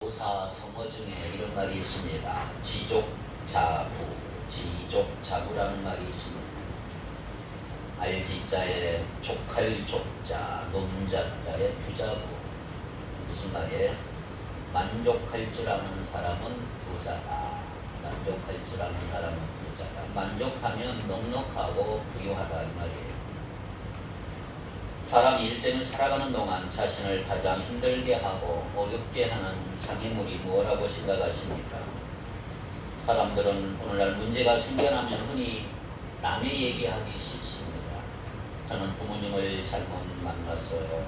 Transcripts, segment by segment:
도사 성어 중에 이런 말이 있습니다. 지족자부, 지족자부라는 말이 있습니다. 알지자에 족할 족자, 논자자에 부자부. 무슨 말이에요? 만족할 줄 아는 사람은 부자다. 만족할 줄 아는 사람은 부자다. 만족하면 넉넉하고 부유하다 이 말이에요. 사람이 일생을 살아가는 동안 자신을 가장 힘들게 하고 어렵게 하는 장애물이 무엇이라고 생각하십니까? 사람들은 오늘날 문제가 생겨나면 흔히 남의 얘기하기 쉽습니다. 저는 부모님을 잘못 만났어요.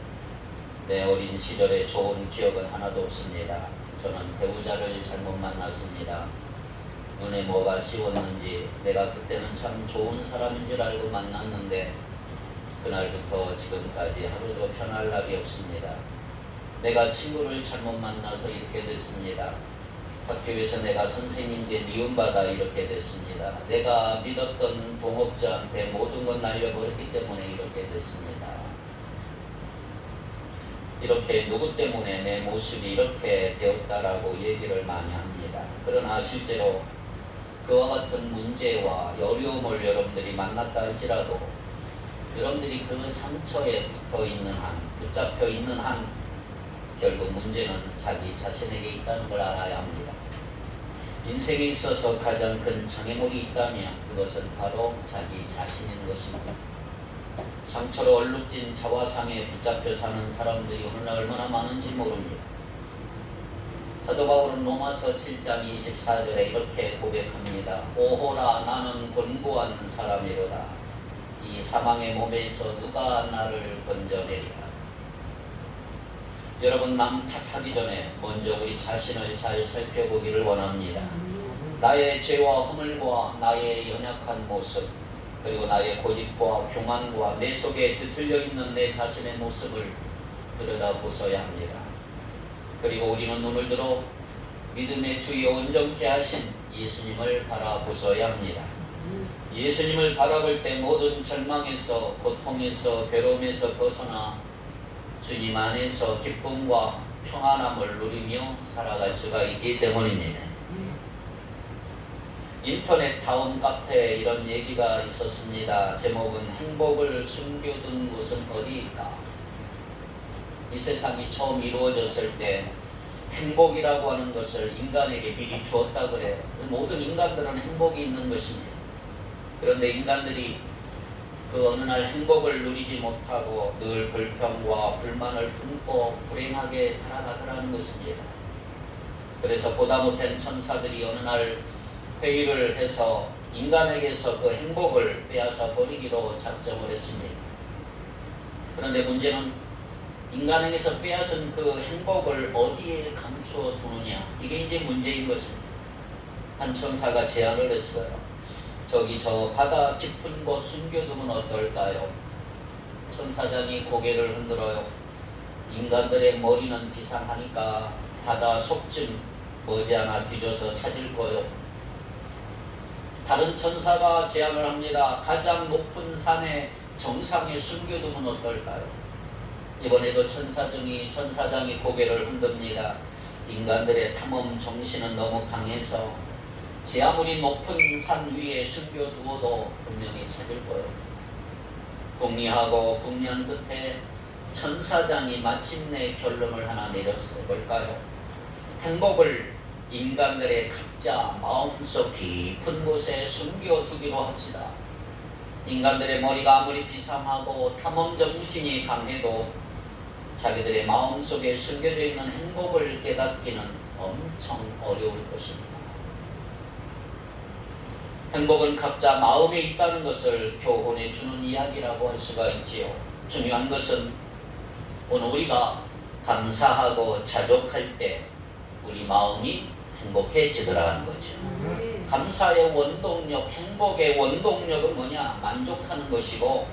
내 어린 시절에 좋은 기억은 하나도 없습니다. 저는 배우자를 잘못 만났습니다. 눈에 뭐가 씌웠는지 내가 그때는 참 좋은 사람인 줄 알고 만났는데 그날부터 지금까지 하루도 편할 날이 없습니다. 내가 친구를 잘못 만나서 이렇게 됐습니다. 학교에서 내가 선생님께 미움받아 이렇게 됐습니다. 내가 믿었던 동업자한테 모든 걸 날려버렸기 때문에 이렇게 됐습니다. 이렇게 누구 때문에 내 모습이 이렇게 되었다라고 얘기를 많이 합니다. 그러나 실제로 그와 같은 문제와 어려움을 여러분들이 만났다 할지라도 여러분들이 그 상처에 붙어있는 한, 붙잡혀 있는 한 결국 문제는 자기 자신에게 있다는 걸 알아야 합니다. 인생에 있어서 가장 큰 장애물이 있다면 그것은 바로 자기 자신인 것입니다. 상처로 얼룩진 자화상에 붙잡혀 사는 사람들이 오늘날 얼마나 많은지 모릅니다. 사도 바울은 로마서 7장 24절에 이렇게 고백합니다. 오호라 나는 곤고한 사람이로다. 이 사망의 몸에서 누가 나를 건져내리라. 여러분 남 탓하기 전에 먼저 우리 자신을 잘 살펴보기를 원합니다. 나의 죄와 허물과 나의 연약한 모습 그리고 나의 고집과 교만과 내 속에 뒤틀려 있는 내 자신의 모습을 들여다보셔야 합니다. 그리고 우리는 눈을 들어 믿음의 주여 온전케 하신 예수님을 바라보셔야 합니다. 예수님을 바라볼 때 모든 절망에서 고통에서 괴로움에서 벗어나 주님 안에서 기쁨과 평안함을 누리며 살아갈 수가 있기 때문입니다. 인터넷 다운 카페에 이런 얘기가 있었습니다. 제목은 행복을 숨겨둔 곳은 어디일까? 이 세상이 처음 이루어졌을 때 행복이라고 하는 것을 인간에게 미리 주었다 그래요. 모든 인간들은 행복이 있는 것입니다. 그런데 인간들이 그 어느 날 행복을 누리지 못하고 늘 불평과 불만을 품고 불행하게 살아가더라는 것입니다. 그래서 보다 못한 천사들이 어느 날 회의를 해서 인간에게서 그 행복을 빼앗아 버리기로 작정을 했습니다. 그런데 문제는 인간에게서 빼앗은 그 행복을 어디에 감추어 두느냐, 이게 이제 문제인 것입니다. 한 천사가 제안을 했어요. 저기 저 바다 깊은 곳 숨겨두면 어떨까요? 천사장이 고개를 흔들어요. 인간들의 머리는 비상하니까 바다 속쯤 머지않아 뒤져서 찾을 거요. 다른 천사가 제안을 합니다. 가장 높은 산의 정상에 숨겨두면 어떨까요? 이번에도 천사장이 고개를 흔듭니다. 인간들의 탐험 정신은 너무 강해서 제 아무리 높은 산 위에 숨겨두어도 분명히 찾을 거예요. 궁리하고 궁리한 끝에 천사장이 마침내 결론을 하나 내렸어요. 뭘까요? 행복을 인간들의 각자 마음속 깊은 곳에 숨겨두기로 합시다. 인간들의 머리가 아무리 비상하고 탐험정신이 강해도 자기들의 마음속에 숨겨져 있는 행복을 깨닫기는 엄청 어려울 것입니다. 행복은 각자 마음에 있다는 것을 교훈해 주는 이야기라고 할 수가 있지요. 중요한 것은 오늘 우리가 감사하고 자족할 때 우리 마음이 행복해지더라는 거죠. 감사의 원동력, 행복의 원동력은 뭐냐? 만족하는 것이고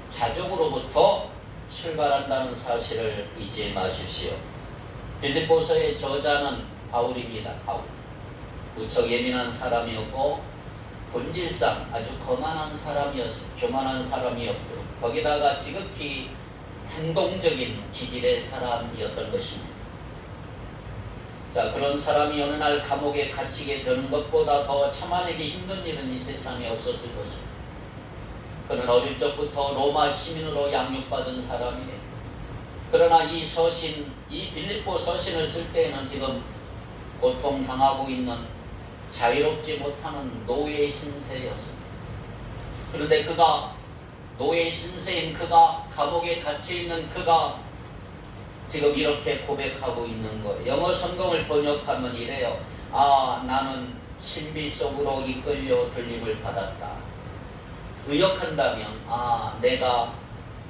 자족으로부터 출발한다는 사실을 잊지 마십시오. 빌립보서의 저자는 바울입니다. 바울. 무척 예민한 사람이었고 본질상 아주 교만한 사람이었고 거기다가 지극히 행동적인 기질의 사람이었던 것입니다. 자, 그런 사람이 어느 날 감옥에 갇히게 되는 것보다 더 참아내기 힘든 일은 이 세상에 없었을 것입니다. 그는 어릴 적부터 로마 시민으로 양육받은 사람이에요. 그러나 이 서신, 이 빌립보 서신을 쓸 때에는 지금 고통당하고 있는 자유롭지 못하는 노예 신세였습니다. 그런데 그가 노예 신세인 그가 감옥에 갇혀있는 그가 지금 이렇게 고백하고 있는 거예요. 영어 성경을 번역하면 이래요. 아, 나는 신비 속으로 이끌려 들림을 받았다. 의역한다면 아, 내가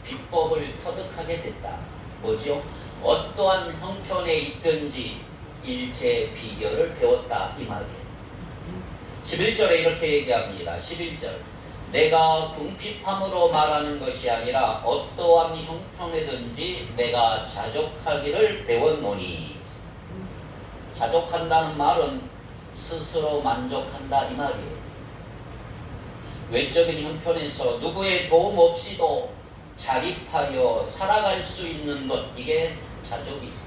비법을 터득하게 됐다. 뭐지요? 어떠한 형편에 있든지 일체의 비결을 배웠다 이 말이에요. 11절에 이렇게 얘기합니다. 11절 내가 궁핍함으로 말하는 것이 아니라 어떠한 형편에든지 내가 자족하기를 배웠노니. 자족한다는 말은 스스로 만족한다 이 말이에요. 외적인 형편에서 누구의 도움 없이도 자립하여 살아갈 수 있는 것, 이게 자족이죠.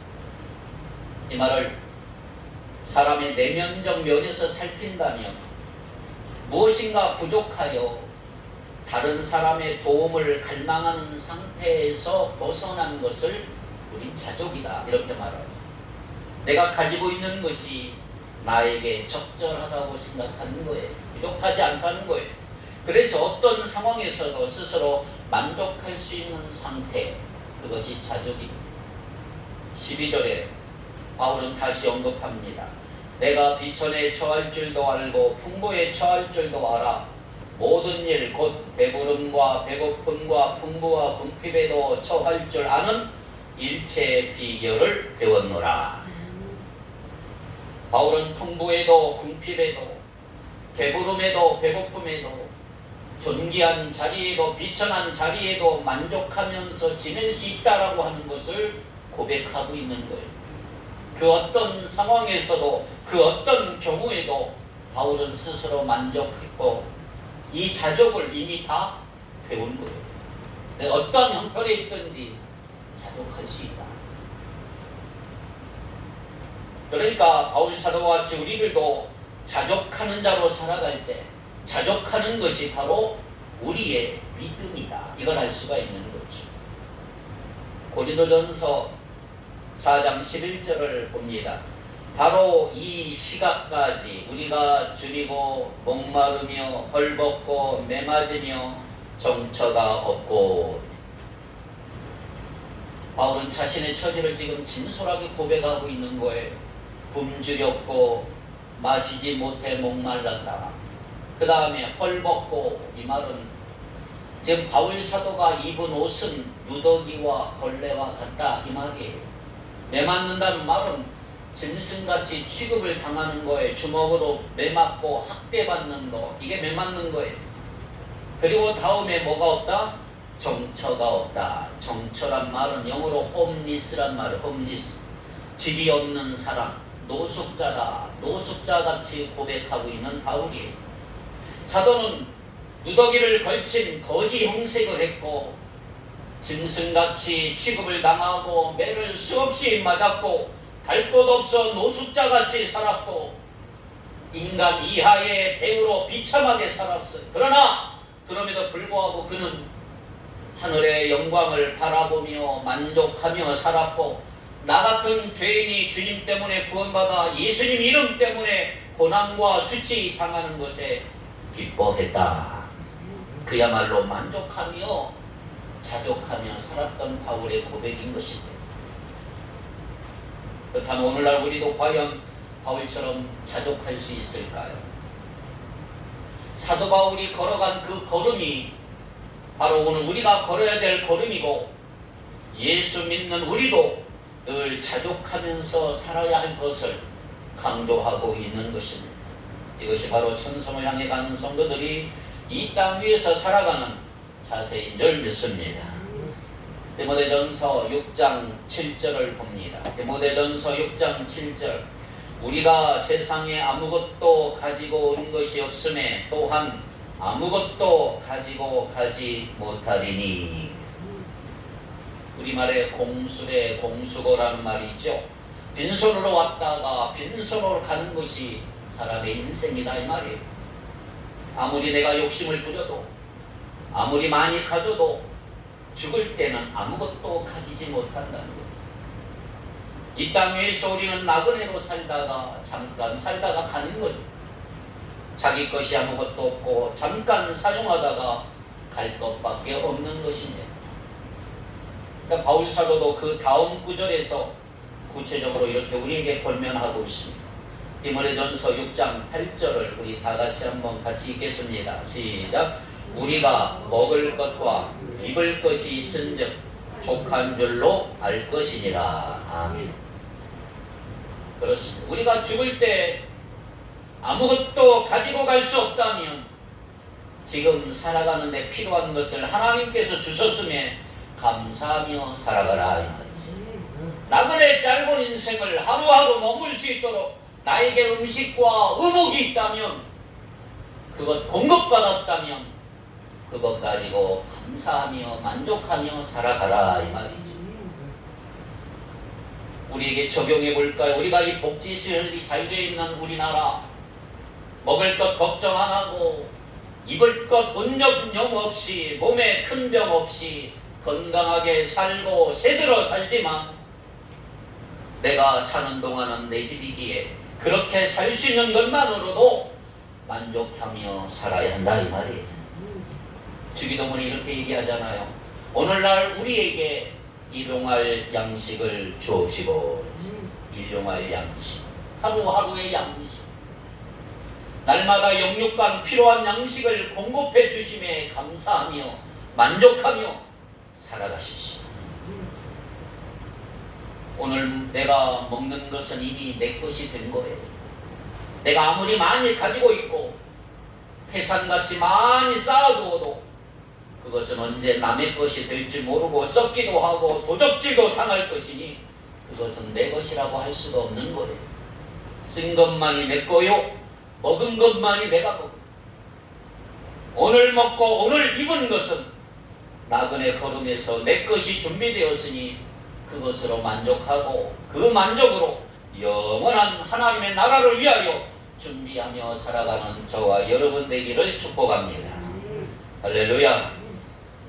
이 말을 사람의 내면적 면에서 살핀다면 무엇인가 부족하여 다른 사람의 도움을 갈망하는 상태에서 벗어난 것을 우린 자족이다 이렇게 말하죠. 내가 가지고 있는 것이 나에게 적절하다고 생각하는 거예요. 부족하지 않다는 거예요. 그래서 어떤 상황에서도 스스로 만족할 수 있는 상태, 그것이 자족입니다. 12절에 바울은 다시 언급합니다. 내가 비천에 처할 줄도 알고 풍부에 처할 줄도 알아. 모든 일 곧 배부름과 배고픔과 풍부와 궁핍에도 처할 줄 아는 일체의 비결을 배웠노라. 바울은 풍부에도 궁핍에도 배부름에도 배고픔에도 존귀한 자리에도 비천한 자리에도 만족하면서 지낼 수 있다라고 하는 것을 고백하고 있는 거예요. 그 어떤 상황에서도 그 어떤 경우에도 바울은 스스로 만족했고 이 자족을 이미 다 배운 거예요. 내가 어떤 형편에 있든지 자족할 수 있다. 그러니까 바울 사도와 같이 우리들도 자족하는 자로 살아갈 때 자족하는 것이 바로 우리의 믿음이다. 이걸 알 수가 있는 거죠. 고린도전서 4장 11절을 봅니다. 바로 이 시각까지 우리가 줄이고 목마르며 헐벗고 매맞으며 정처가 없고. 바울은 자신의 처지를 지금 진솔하게 고백하고 있는 거예요. 굶주렸고 마시지 못해 목말랐다. 그 다음에 헐벗고, 이 말은 지금 바울 사도가 입은 옷은 누더기와 걸레와 같다 이 말이에요. 매맞는다는 말은 짐승같이 취급을 당하는 거예요. 주먹으로 매맞고 학대받는 거, 이게 매맞는 거예요. 그리고 다음에 뭐가 없다? 정처가 없다. 정처란 말은 영어로 홈리스란 말이에요. 홈리스, 집이 없는 사람, 노숙자다. 노숙자같이 고백하고 있는 바울이에요. 사도는 누더기를 걸친 거지 형색을 했고 짐승같이 취급을 당하고 매를 수없이 맞았고 갈 곳 없어 노숙자같이 살았고 인간 이하의 대우로 비참하게 살았어요. 그러나 그럼에도 불구하고 그는 하늘의 영광을 바라보며 만족하며 살았고 나 같은 죄인이 주님 때문에 구원받아 예수님 이름 때문에 고난과 수치 당하는 것에 기뻐했다. 그야말로 만족하며 자족하며 살았던 바울의 고백인 것입니다. 그렇다면 오늘날 우리도 과연 바울처럼 자족할 수 있을까요? 사도 바울이 걸어간 그 걸음이 바로 오늘 우리가 걸어야 될 걸음이고 예수 믿는 우리도 늘 자족하면서 살아야 할 것을 강조하고 있는 것입니다. 이것이 바로 천성을 향해 가는 성도들이 이 땅 위에서 살아가는 자세인 줄 믿습니다. 디모데전서 6장 7절을 봅니다. 디모데전서 6장 7절 우리가 세상에 아무것도 가지고 온 것이 없음에 또한 아무것도 가지고 가지 못하리니. 우리말에 공수래 공수고라는 말이 있죠. 빈손으로 왔다가 빈손으로 가는 것이 사람의 인생이다 이 말이에요. 아무리 내가 욕심을 부려도 아무리 많이 가져도 죽을 때는 아무것도 가지지 못한다는 거예요. 이 땅 위에서 우리는 나그네로 살다가 잠깐 살다가 가는 거죠. 자기 것이 아무것도 없고 잠깐 사용하다가 갈 것밖에 없는 것입니다. 그러니까 바울 사도도 그 다음 구절에서 구체적으로 이렇게 우리에게 권면하고 있습니다. 디모데전서 6장 8절을 우리 다 같이 한번 같이 읽겠습니다. 시작. 우리가 먹을 것과 입을 것이 있은즉 족한 줄로 알 것이니라. 아멘. 그렇습니다. 우리가 죽을 때 아무것도 가지고 갈 수 없다면 지금 살아가는데 필요한 것을 하나님께서 주셨음에 감사하며 살아가라 이 말이지. 나그네 짧은 인생을 하루하루 머물 수 있도록 나에게 음식과 의복이 있다면, 그것 공급받았다면 그것 가지고 감사하며 만족하며 살아가라 이 말이지. 우리에게 적용해 볼까요? 우리가 이 복지시설이 잘 되어 있는 우리나라, 먹을 것 걱정 안 하고 입을 것 온염 없이 몸에 큰 병 없이 건강하게 살고 새들어 살지만 내가 사는 동안은 내 집이기에 그렇게 살 수 있는 것만으로도 만족하며 살아야 한다 이 말이에요. 주기도문이 이렇게 얘기하잖아요. 오늘날 우리에게 일용할 양식을 주옵시고. 일용할 양식, 하루하루의 양식, 날마다 영육간 필요한 양식을 공급해 주심에 감사하며 만족하며 살아가십시오. 오늘 내가 먹는 것은 이미 내 것이 된 거예요. 내가 아무리 많이 가지고 있고 태산같이 많이 쌓아두어도 그것은 언제 남의 것이 될지 모르고 썩기도 하고 도적질도 당할 것이니 그것은 내 것이라고 할 수가 없는 거예요. 쓴 것만이 내 거요, 먹은 것만이 내가 먹고, 오늘 먹고 오늘 입은 것은 나그네 걸음에서 내 것이 준비되었으니 그것으로 만족하고 그 만족으로 영원한 하나님의 나라를 위하여 준비하며 살아가는 저와 여러분 되기를 축복합니다. 할렐루야.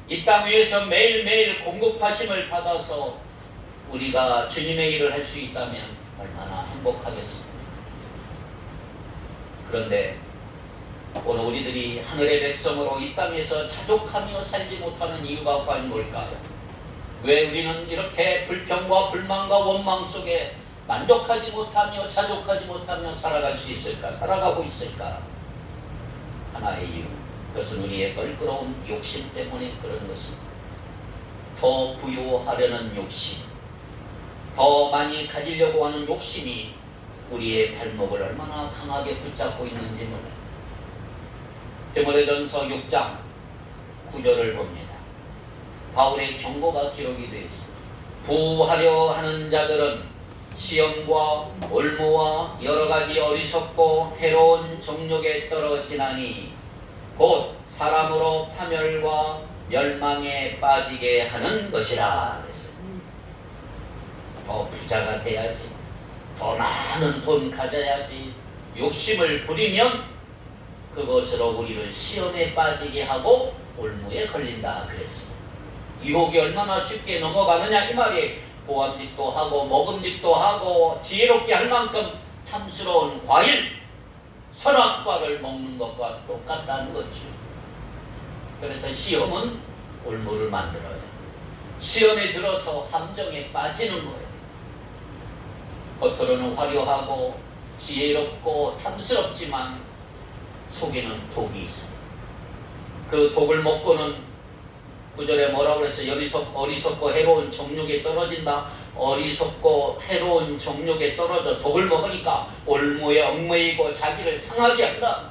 이 땅 위에서 매일매일 공급하심을 받아서 우리가 주님의 일을 할 수 있다면 얼마나 행복하겠습니까? 그런데 오늘 우리들이 하늘의 백성으로 이 땅에서 자족하며 살지 못하는 이유가 과연 뭘까요? 왜 우리는 이렇게 불평과 불만과 원망 속에 만족하지 못하며 자족하지 못하며 살아갈 수 있을까? 살아가고 있을까? 하나의 이유, 그것은 우리의 껄끄러운 욕심 때문에 그런 것입니다. 더 부유하려는 욕심, 더 많이 가지려고 하는 욕심이 우리의 발목을 얼마나 강하게 붙잡고 있는지 몰라요. 디모데전서 6장 9절을 봅니다. 바울의 경고가 기록이 되어 있습니다. 부하려 하는 자들은 시험과 올무와 여러 가지 어리석고 해로운 정욕에 떨어지나니 곧 사람으로 파멸과 멸망에 빠지게 하는 것이라. 그래서 더 부자가 돼야지, 더 많은 돈 가져야지 욕심을 부리면 그것으로 우리를 시험에 빠지게 하고 올무에 걸린다 그랬습니다. 유혹이 얼마나 쉽게 넘어가느냐 이 말이. 보암직도 하고 먹음직도 하고 지혜롭게 할 만큼 탐스러운 과일, 선악과를 먹는 것과 똑같다는 거죠. 그래서 시험은 올무를 만들어요. 시험에 들어서 함정에 빠지는 거예요. 겉으로는 화려하고 지혜롭고 탐스럽지만 속에는 독이 있습니다. 그 독을 먹고는 구절에 뭐라고 그랬어요? 어리석고 해로운 정욕에 떨어진다. 어리석고 해로운 정욕에 떨어져 독을 먹으니까 올무에 얽매이고 자기를 상하게 한다.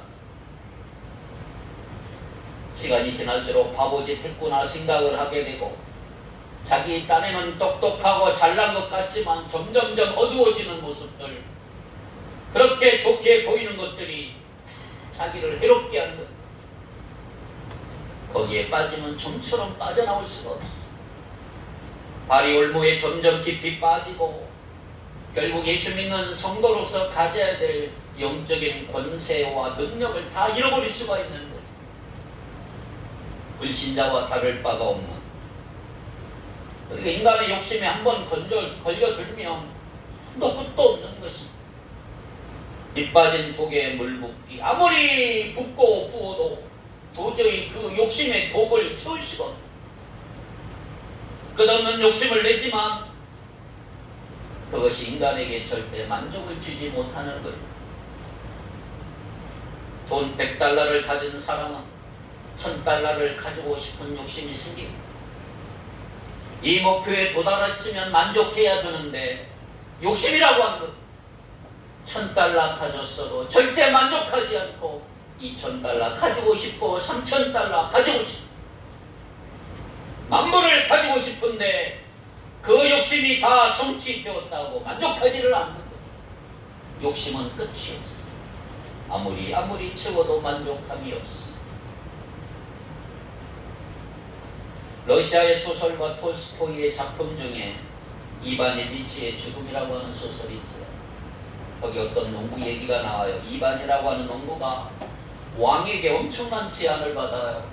시간이 지날수록 바보짓 했구나 생각을 하게 되고, 자기 딴에는 똑똑하고 잘난 것 같지만 점점점 어두워지는 모습들, 그렇게 좋게 보이는 것들이 자기를 해롭게 하는 것, 거기에 빠지면 좀처럼 빠져나올 수가 없어. 발이 올무에 점점 깊이 빠지고 결국 예수 믿는 성도로서 가져야 될 영적인 권세와 능력을 다 잃어버릴 수가 있는 거죠. 불신자와 다를 바가 없는. 그러니까 인간의 욕심에 한번 걸려들면 또 끝도 없는 것입니다. 밑 빠진 독에 물 붓기. 아무리 붓고 부어도 도저히 그 욕심의 독을 채울 수가 없다. 끝없는 욕심을 내지만 그것이 인간에게 절대 만족을 주지 못하는 거예요. 돈 100달러를 가진 사람은 1000달러를 가지고 싶은 욕심이 생깁니다. 이 목표에 도달했으면 만족해야 되는데 욕심이라고 하는 것. 1000달러 가졌어도 절대 만족하지 않고 2000달러 가지고 싶고 3000달러 가지고 싶고 만불을 가지고 싶은데 그 욕심이 다 성취되었다고 만족하지를 않는 거예요. 욕심은 끝이 없어. 아무리 채워도 만족함이 없어. 러시아의 소설가 톨스토이의 작품 중에 이반 일리치의 죽음이라고 하는 소설이 있어요. 거기 어떤 농부 얘기가 나와요. 이반이라고 하는 농부가 왕에게 엄청난 제안을 받아요.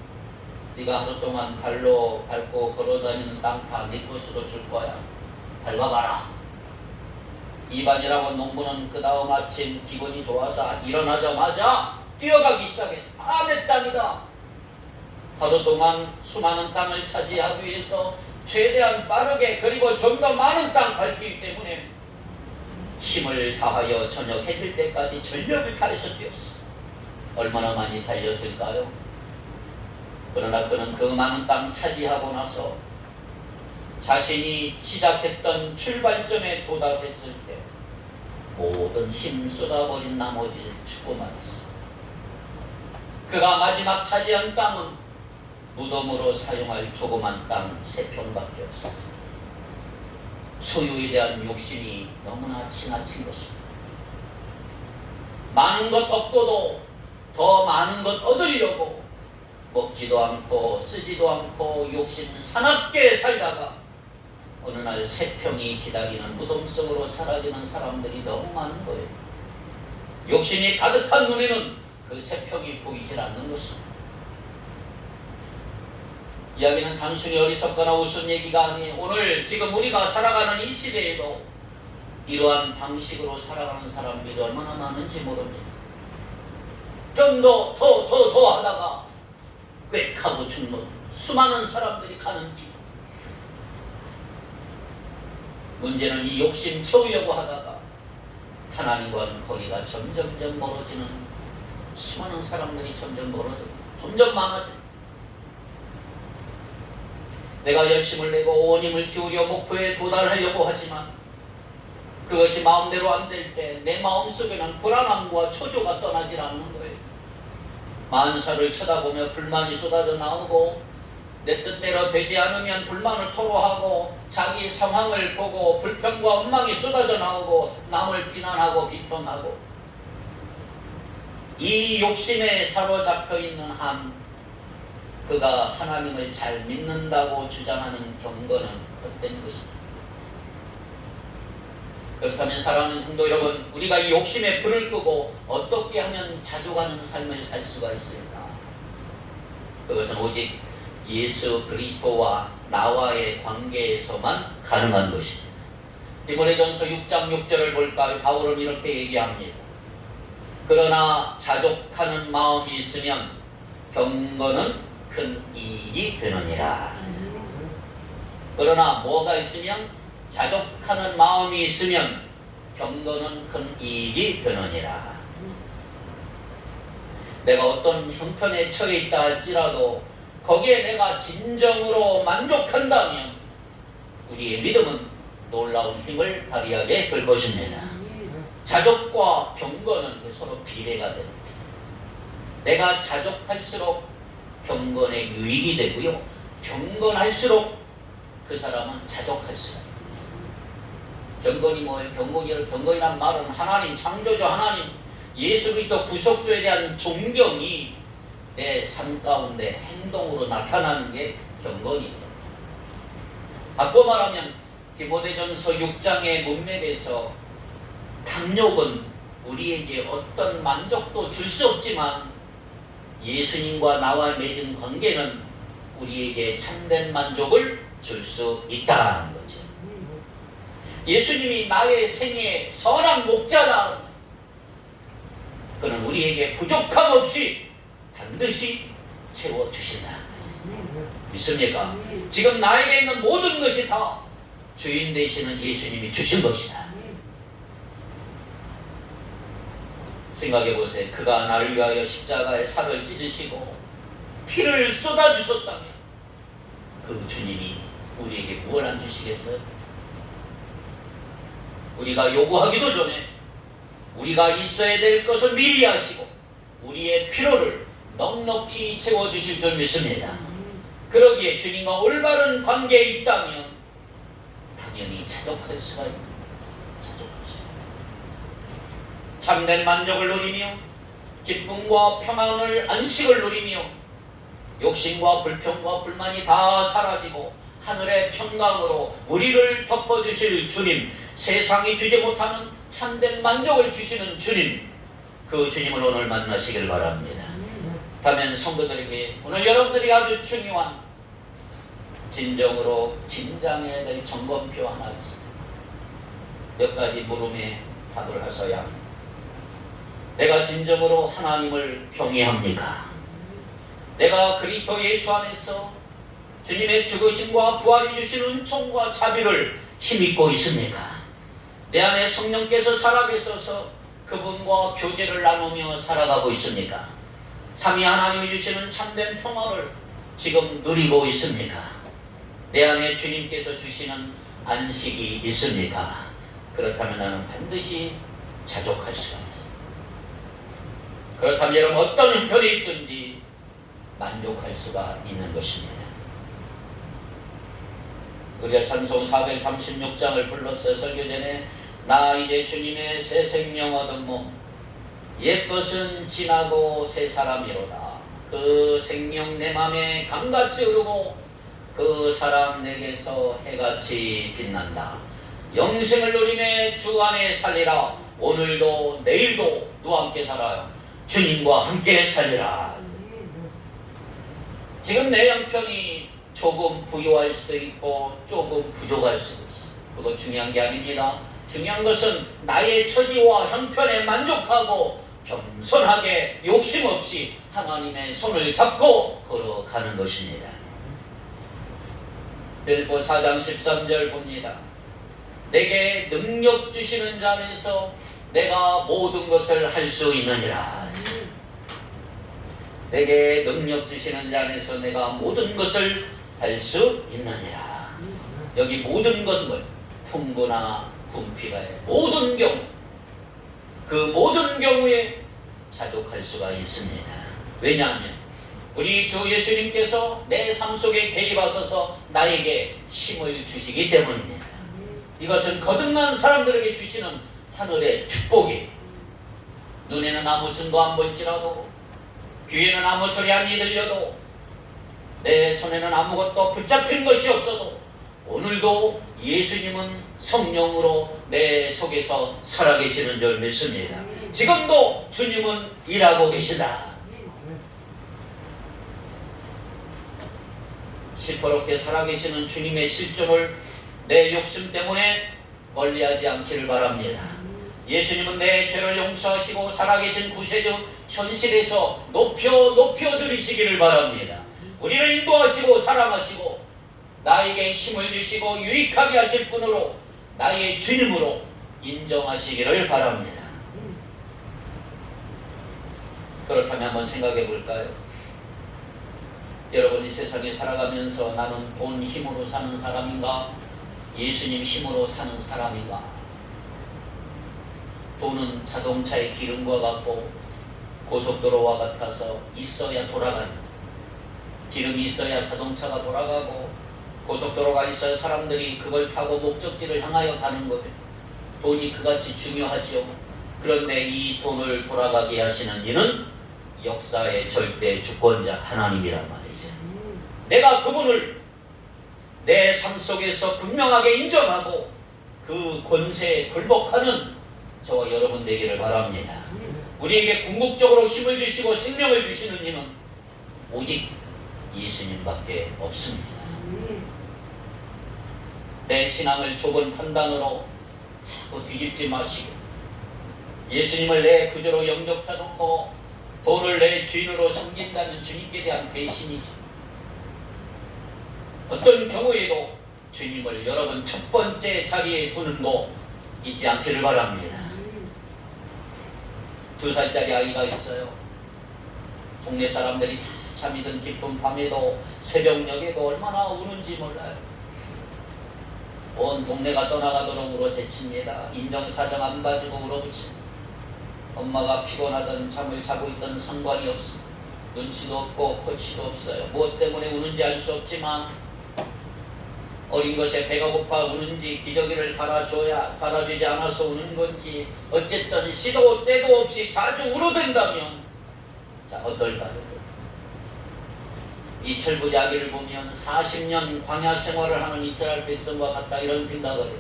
네가 하루 동안 발로 밟고 걸어다니는 땅 다 네 것으로 줄 거야. 밟아봐라. 이반이라고 하는 농부는 그 다음 아침 기분이 좋아서 일어나자마자 뛰어가기 시작했어. 아, 내 땅이다. 하루 동안 수많은 땅을 차지하기 위해서 최대한 빠르게 그리고 좀 더 많은 땅 밟기 때문에 힘을 다하여 저녁 해질 때까지 전력을 다해서 뛰었어. 얼마나 많이 달렸을까요? 그러나 그는 그 많은 땅 차지하고 나서 자신이 시작했던 출발점에 도달했을 때 모든 힘 쏟아버린 나머지를 죽고 말았어. 그가 마지막 차지한 땅은 무덤으로 사용할 조그만 땅 3평밖에 없었어. 소유에 대한 욕심이 너무나 지나친 것입니다. 많은 것 얻고도 더 많은 것 얻으려고 먹지도 않고 쓰지도 않고 욕심 사납게 살다가 어느 날 3평이 기다리는 무덤 속으로 사라지는 사람들이 너무 많은 거예요. 욕심이 가득한 눈에는 그 3평이 보이질 않는 것입니다. 이야기는 단순히 어리석거나 우스운 얘기가 아니에요. 오늘 지금 우리가 살아가는 이 시대에도 이러한 방식으로 살아가는 사람들이 얼마나 많은지 모릅니다. 좀 더 하다가 꽥하고 죽는 수많은 사람들이 가는 길. 문제는 이 욕심 채우려고 하다가 하나님과는 거리가 점점점 멀어지는 수많은 사람들이 점점 멀어지고 점점 많아져요. 내가 열심을 내고 온 힘을 기울여 목표에 도달하려고 하지만 그것이 마음대로 안 될 때 내 마음속에는 불안함과 초조가 떠나질 않는 거예요. 만사를 쳐다보며 불만이 쏟아져 나오고 내 뜻대로 되지 않으면 불만을 토로하고 자기 상황을 보고 불평과 원망이 쏟아져 나오고 남을 비난하고 비평하고 이 욕심에 사로잡혀 있는 한 그가 하나님을 잘 믿는다고 주장하는 경건은 헛된 것입니다. 그렇다면 사랑하는 성도 여러분, 우리가 이 욕심에 불을 끄고 어떻게 하면 자족하는 삶을 살 수가 있을까? 그것은 오직 예수 그리스도와 나와의 관계에서만 가능한 것입니다. 디모데전서 6장 6절을 볼까요? 바울은 이렇게 얘기합니다. 그러나 자족하는 마음이 있으면 경건은 큰 이익이 되느니라. 그러나 뭐가 있으면 자족하는 마음이 있으면 경건은 큰 이익이 되느니라. 내가 어떤 형편에 처해 있다 할지라도 거기에 내가 진정으로 만족한다면 우리의 믿음은 놀라운 힘을 발휘하게 될 것입니다. 자족과 경건은 서로 비례가 됩니다. 내가 자족할수록 경건에 유익이 되고요. 경건할수록 그 사람은 자족할수록. 경건이 뭐예요? 경건이란 말은 하나님 창조주 하나님 예수 그리스도 구속주에 대한 존경이 내 삶 가운데 행동으로 나타나는 게 경건이죠. 바꿔 말하면 디모데전서 6장의 문맥에서 탐욕은 우리에게 어떤 만족도 줄 수 없지만 예수님과 나와 맺은 관계는 우리에게 참된 만족을 줄 수 있다는 거죠. 예수님이 나의 생의 선한 목자다. 그는 우리에게 부족함 없이 반드시 채워주신다는 거죠. 믿습니까? 지금 나에게 있는 모든 것이 다 주인 되시는 예수님이 주신 것이다. 생각해 보세요. 그가 나를 위하여 십자가에 살을 찢으시고 피를 쏟아주셨다면 그 주님이 우리에게 무엇 안 주시겠어요? 우리가 요구하기도 전에 우리가 있어야 될 것을 미리 하시고 우리의 필요를 넉넉히 채워주실 줄 믿습니다. 그러기에 주님과 올바른 관계에 있다면 당연히 자족할 수가 있는 참된 만족을 누리며 기쁨과 평안을 안식을 누리며 욕심과 불평과 불만이 다 사라지고 하늘의 평강으로 우리를 덮어주실 주님, 세상이 주지 못하는 참된 만족을 주시는 주님, 그 주님을 오늘 만나시길 바랍니다. 다음엔 성도들에게 오늘 여러분들이 아주 중요한 진정으로 긴장해야 될 점검표 하나 있습니다. 몇 가지 물음에 답을 하셔야 합니다. 내가 진정으로 하나님을 경외합니까? 내가 그리스도 예수 안에서 주님의 죽으심과 부활해 주신 은총과 자비를 힘입고 있습니까? 내 안에 성령께서 살아계셔서 그분과 교제를 나누며 살아가고 있습니까? 삼위 하나님이 주시는 참된 평안을 지금 누리고 있습니까? 내 안에 주님께서 주시는 안식이 있습니까? 그렇다면 나는 반드시 자족할 수가 있습니다. 그렇다면 여러분 어떤 형편이 있든지 만족할 수가 있는 것입니다. 우리가 찬송 436장을 불렀어요. 설교 전에 나 이제 주님의 새 생명 얻은 몸 옛것은 지나고 새 사람이로다. 그 생명 내 맘에 강같이 흐르고 그 사람 내게서 해같이 빛난다. 영생을 누리며 주 안에 살리라. 오늘도 내일도 누와 함께 살아요. 주님과 함께 살리라. 지금 내 형편이 조금 부유할 수도 있고 조금 부족할 수도 있어. 그거 중요한 게 아닙니다. 중요한 것은 나의 처지와 형편에 만족하고 겸손하게 욕심 없이 하나님의 손을 잡고 걸어가는 것입니다. 빌보 4장 13절 봅니다. 내게 능력 주시는 자 안에서 내가 모든 것을 할 수 있느니라. 내게 능력 주시는 자 안에서 내가 모든 것을 할 수 있느니라. 여기 모든 것은 풍부나 군피가의 모든 경우, 그 모든 경우에 자족할 수가 있습니다. 왜냐하면 우리 주 예수님께서 내 삶 속에 개입하셔서 나에게 힘을 주시기 때문입니다. 이것은 거듭난 사람들에게 주시는 하늘의 축복이. 눈에는 아무 증거 안 보일지라도, 귀에는 아무 소리 안 들려도, 내 손에는 아무것도 붙잡힌 것이 없어도 오늘도 예수님은 성령으로 내 속에서 살아계시는 줄 믿습니다. 지금도 주님은 일하고 계시다. 시퍼렇게 살아계시는 주님의 실존을 내 욕심 때문에 멀리하지 않기를 바랍니다. 예수님은 내 죄를 용서하시고 살아계신 구세주 현실에서 높여 드리시기를 바랍니다. 우리를 인도하시고 사랑하시고 나에게 힘을 주시고 유익하게 하실 분으로 나의 주님으로 인정하시기를 바랍니다. 그렇다면 한번 생각해 볼까요? 여러분이 세상에 살아가면서 나는 돈 힘으로 사는 사람인가? 예수님 힘으로 사는 사람인가? 돈은 자동차의 기름과 같고 고속도로와 같아서 있어야 돌아가는, 기름이 있어야 자동차가 돌아가고 고속도로가 있어야 사람들이 그걸 타고 목적지를 향하여 가는 거예요. 돈이 그같이 중요하지요. 그런데 이 돈을 돌아가게 하시는 이는 역사의 절대 주권자 하나님이란 말이죠. 내가 그분을 내 삶 속에서 분명하게 인정하고 그 권세에 굴복하는 저와 여러분 되기를 바랍니다. 우리에게 궁극적으로 힘을 주시고 생명을 주시는 이는 오직 예수님밖에 없습니다. 내 신앙을 좁은 판단으로 자꾸 뒤집지 마시고 예수님을 내 구주로 영접해놓고 돈을 내 주인으로 섬긴다는 주님께 대한 배신이죠. 어떤 경우에도 주님을 여러분 첫 번째 자리에 두는 거 잊지 않기를 바랍니다. 2살짜리 아이가 있어요. 동네 사람들이 다 잠이 든 깊은 밤에도 새벽녘에도 얼마나 우는지 몰라요. 온 동네가 떠나가도록 울어제칩니다. 인정사정 안 봐주고 울어붙입니다. 엄마가 피곤하던 잠을 자고 있던 상관이 없습니다. 눈치도 없고 코치도 없어요. 무엇 때문에 우는지 알 수 없지만 어린 것에 배가 고파 우는지 기저귀를 갈아주지 않아서 우는 건지 어쨌든 시도 때도 없이 자주 울어댄다면 자 어떨까요? 이 철부지 아기를 보면 40년 광야 생활을 하는 이스라엘 백성과 같다 이런 생각을 해요.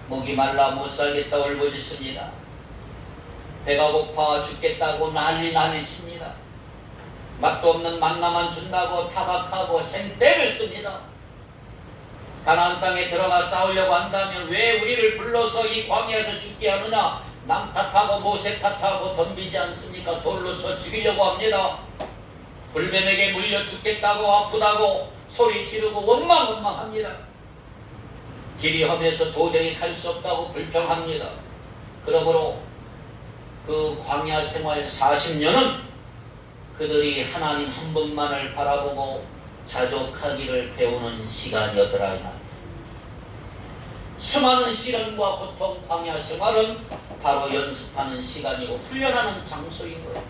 목이 말라 못 살겠다 울부짖습니다. 배가 고파 죽겠다고 난리 칩니다. 맛도 없는 만나만 준다고 타박하고 생떼를 씁니다. 가나안 땅에 들어가 싸우려고 한다면 왜 우리를 불러서 이 광야에서 죽게 하느냐? 남 탓하고 모세 탓하고 덤비지 않습니까? 돌로 쳐 죽이려고 합니다. 불뱀에게 물려 죽겠다고 아프다고 소리 지르고 원망합니다. 길이 험해서 도저히 갈 수 없다고 불평합니다. 그러므로 그 광야 생활 40년은 그들이 하나님 한 분만을 바라보고 자족하기를 배우는 시간이었더라. 수많은 시련과 고통 광야 생활은 바로 연습하는 시간이고 훈련하는 장소인 거예요.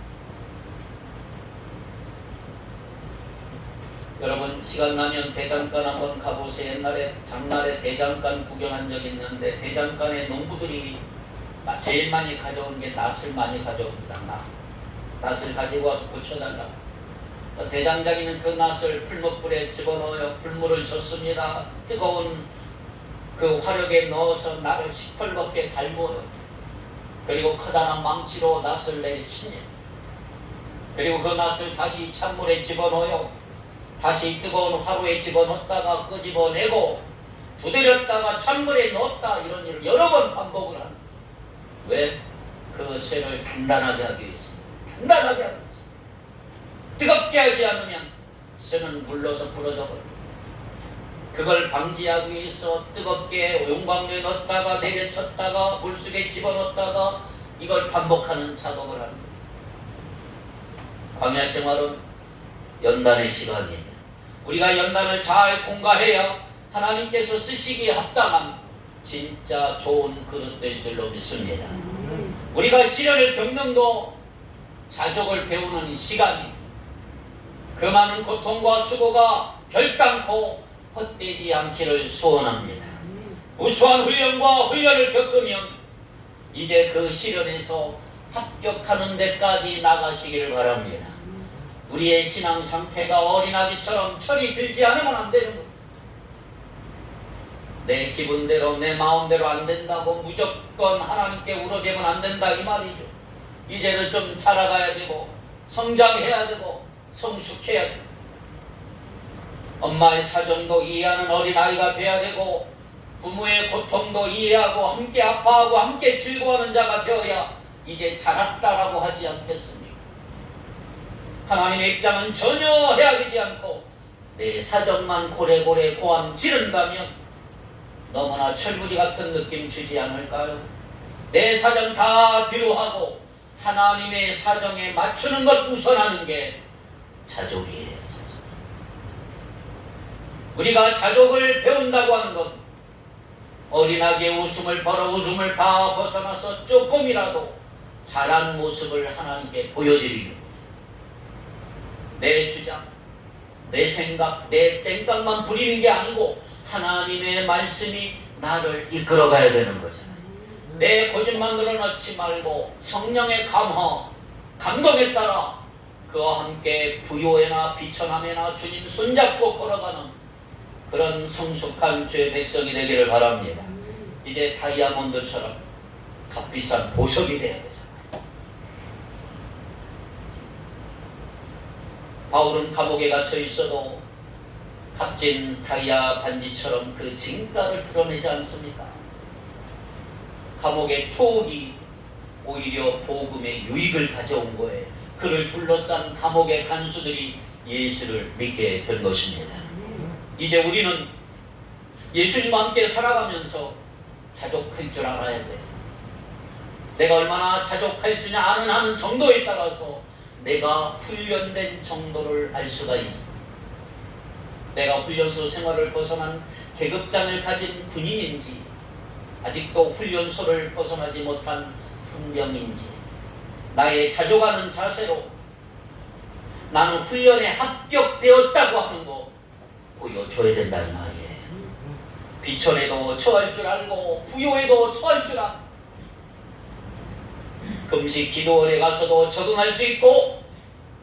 여러분 시간 나면 대장간 한번 가보세요. 옛날에 장날에 대장간 구경한 적 있는데 대장간에 농부들이 제일 많이 가져온 게 낫을 많이 가져옵니다. 낫을 가지고 와서 붙여달라고. 대장장이는 그 낫을 풀무불에 집어넣어요. 불물을 줬습니다. 뜨거운 그 화력에 넣어서 낫을 시뻘겋게 달구어요. 그리고 커다란 망치로 낫을 내리칩니다. 그리고 그 낫을 다시 찬물에 집어넣어요. 다시 뜨거운 화로에 집어넣었다가 끄집어내고 두드렸다가 찬물에 넣었다 이런 일을 여러 번 반복을 합니다. 왜? 그 쇠를 단단하게 하기 위해서입니다. 단단하게 하기 위해서. 뜨겁게 하지 않으면 쇠는 물러서 부러져 버립니다. 그걸 방지하기 위해서 뜨겁게 용광로에 넣었다가 내려쳤다가 물속에 집어넣었다가 이걸 반복하는 작업을 합니다. 광야 생활은 연단의 시간이에요. 우리가 연단을 잘 통과해야 하나님께서 쓰시기에 합당한 진짜 좋은 그릇 될 줄로 믿습니다. 우리가 시련을 겪는 거 자족을 배우는 시간이 그 많은 고통과 수고가 결단코 헛되지 않기를 소원합니다. 우수한 훈련을 겪으면 이제 그 시련에서 합격하는 데까지 나가시기를 바랍니다. 우리의 신앙 상태가 어린아기처럼 철이 들지 않으면 안 되는 거예요. 내 기분대로 내 마음대로 안 된다고 무조건 하나님께 울어대면 안 된다 이 말이죠. 이제는 좀 자라가야 되고 성장해야 되고 성숙해야 되고 엄마의 사정도 이해하는 어린아이가 돼야 되고 부모의 고통도 이해하고 함께 아파하고 함께 즐거워하는 자가 되어야 이제 자랐다라고 하지 않겠습니까? 하나님의 입장은 전혀 헤아리지 않고 내 사정만 고래고래 고함 지른다면 너무나 철부지 같은 느낌 주지 않을까요? 내 사정 다 뒤로하고 하나님의 사정에 맞추는 것 우선하는 게 자족이에요. 자족. 우리가 자족을 배운다고 하는 것 어린아기의 웃음을 다 벗어나서 조금이라도 자란 모습을 하나님께 보여드리는 거죠. 내 주장, 내 생각, 내 땡깡만 부리는 게 아니고 하나님의 말씀이 나를 이끌어가야 되는 거잖아요. 내 고집만 늘어놓지 말고 성령의 감동에 따라 그와 함께 부요에나 비천함에나 주님 손잡고 걸어가는 그런 성숙한 주의 백성이 되기를 바랍니다. 이제 다이아몬드처럼 값비싼 보석이 돼야 되잖아요. 바울은 감옥에 갇혀 있어도 값진 다이아 반지처럼 그 진가를 드러내지 않습니까? 감옥의 투옥이 오히려 복음의 유익을 가져온 거예요. 그를 둘러싼 감옥의 간수들이 예수를 믿게 된 것입니다. 이제 우리는 예수님과 함께 살아가면서 자족할 줄 알아야 돼요. 내가 얼마나 자족할 줄 아는 정도에 따라서 내가 훈련된 정도를 알 수가 있습니다. 내가 훈련소 생활을 벗어난 계급장을 가진 군인인지, 아직도 훈련소를 벗어나지 못한 훈병인지, 나의 자족하는 자세로 나는 훈련에 합격되었다고 하는 거 보여줘야 된다 이 말이에요. 비천에도 처할 줄 알고 부요에도 처할 줄 알고, 금식 기도원에 가서도 적응할 수 있고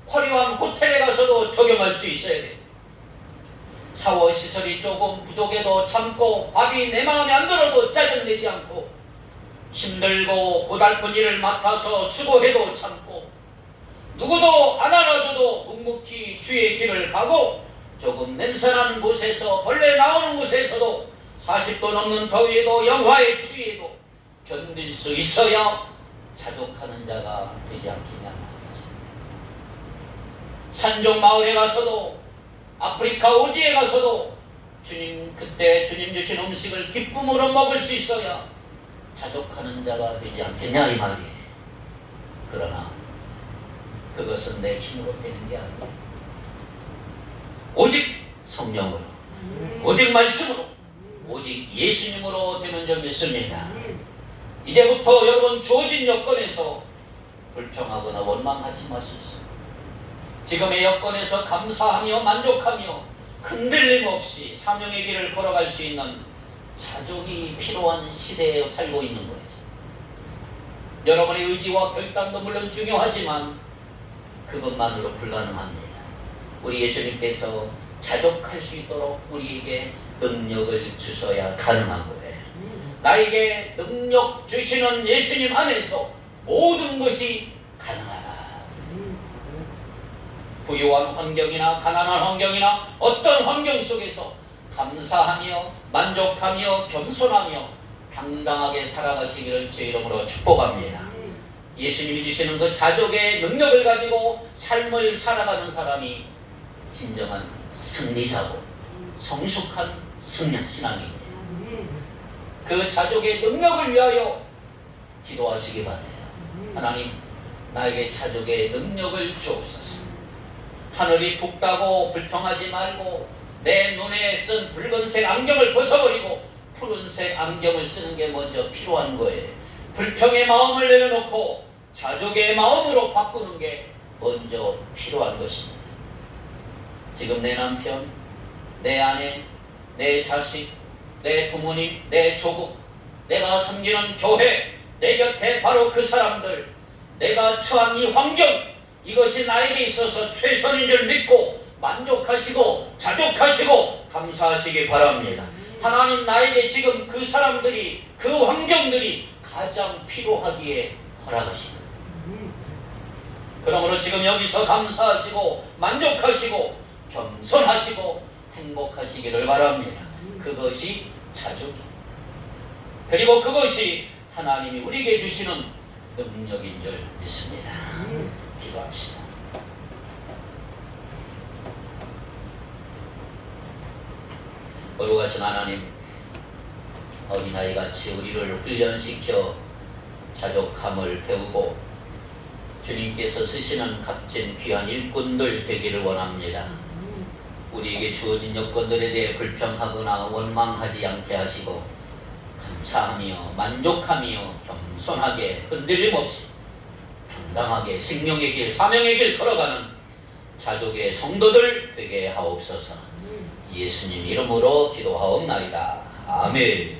화려한 호텔에 가서도 적용할 수 있어야 돼요. 샤워 시설이 조금 부족해도 참고, 밥이 내 마음에 안 들어도 짜증내지 않고, 힘들고 고달픈 일을 맡아서 수고해도 참고, 누구도 안 안아줘도 묵묵히 주의 길을 가고, 조금 냄새나는 곳에서 벌레 나오는 곳에서도 40도 넘는 더위에도 영화의 추위에도 견딜 수 있어야 자족하는 자가 되지 않겠냐 말이죠. 산종 마을에 가서도, 아프리카 오지에 가서도 그때 주님 주신 음식을 기쁨으로 먹을 수 있어야 자족하는 자가 되지 않겠냐 이 말이에요. 그러나 그것은 내 힘으로 되는 게 아니에요. 오직 성령으로, 오직 말씀으로, 오직 예수님으로 되는 줄 믿습니다. 이제부터 여러분 주어진 여건에서 불평하거나 원망하지 마십시오. 지금의 여건에서 감사하며 만족하며 흔들림 없이 사명의 길을 걸어갈 수 있는 자족이 필요한 시대에 살고 있는 거죠. 여러분의 의지와 결단도 물론 중요하지만 그것만으로 불가능합니다. 우리 예수님께서 자족할 수 있도록 우리에게 능력을 주셔야 가능한 거예요. 나에게 능력 주시는 예수님 안에서 모든 것이 가능하다. 부유한 환경이나 가난한 환경이나 어떤 환경 속에서 감사하며 만족하며 겸손하며 당당하게 살아가시기를 주의 이름으로 축복합니다. 예수님이 주시는 그 자족의 능력을 가지고 삶을 살아가는 사람이 진정한 승리자고 성숙한 신앙입니다. 그 자족의 능력을 위하여 기도하시기 바라요. 하나님, 나에게 자족의 능력을 주옵소서. 하늘이 붓다고 불평하지 말고 내 눈에 쓴 붉은색 안경을 벗어버리고 푸른색 안경을 쓰는 게 먼저 필요한 거예요. 불평의 마음을 내려놓고 자족의 마음으로 바꾸는 게 먼저 필요한 것입니다. 지금 내 남편, 내 아내, 내 자식, 내 부모님, 내 조국, 내가 섬기는 교회, 내 곁에 바로 그 사람들, 내가 처한 이 환경, 이것이 나에게 있어서 최선인 줄 믿고 만족하시고 자족하시고 감사하시기 바랍니다. 하나님, 나에게 지금 그 사람들이, 그 환경들이 가장 필요하기에 허락하십니다. 그러므로 지금 여기서 감사하시고 만족하시고 겸손하시고 행복하시기를 바랍니다. 그것이 자족입니다. 그리고 그것이 하나님이 우리에게 주시는 능력인 줄 믿습니다. 기도합시다. 거룩하신 하나님, 어린아이같이 우리를 훈련시켜 자족함을 배우고 주님께서 쓰시는 값진 귀한 일꾼들 되기를 원합니다. 우리에게 주어진 여건들에 대해 불평하거나 원망하지 않게 하시고 감사하며 만족하며 겸손하게 흔들림 없이 당당하게 생명의 길, 사명의 길 걸어가는 자족의 성도들 되게 하옵소서. 예수님 이름으로 기도하옵나이다. 아멘.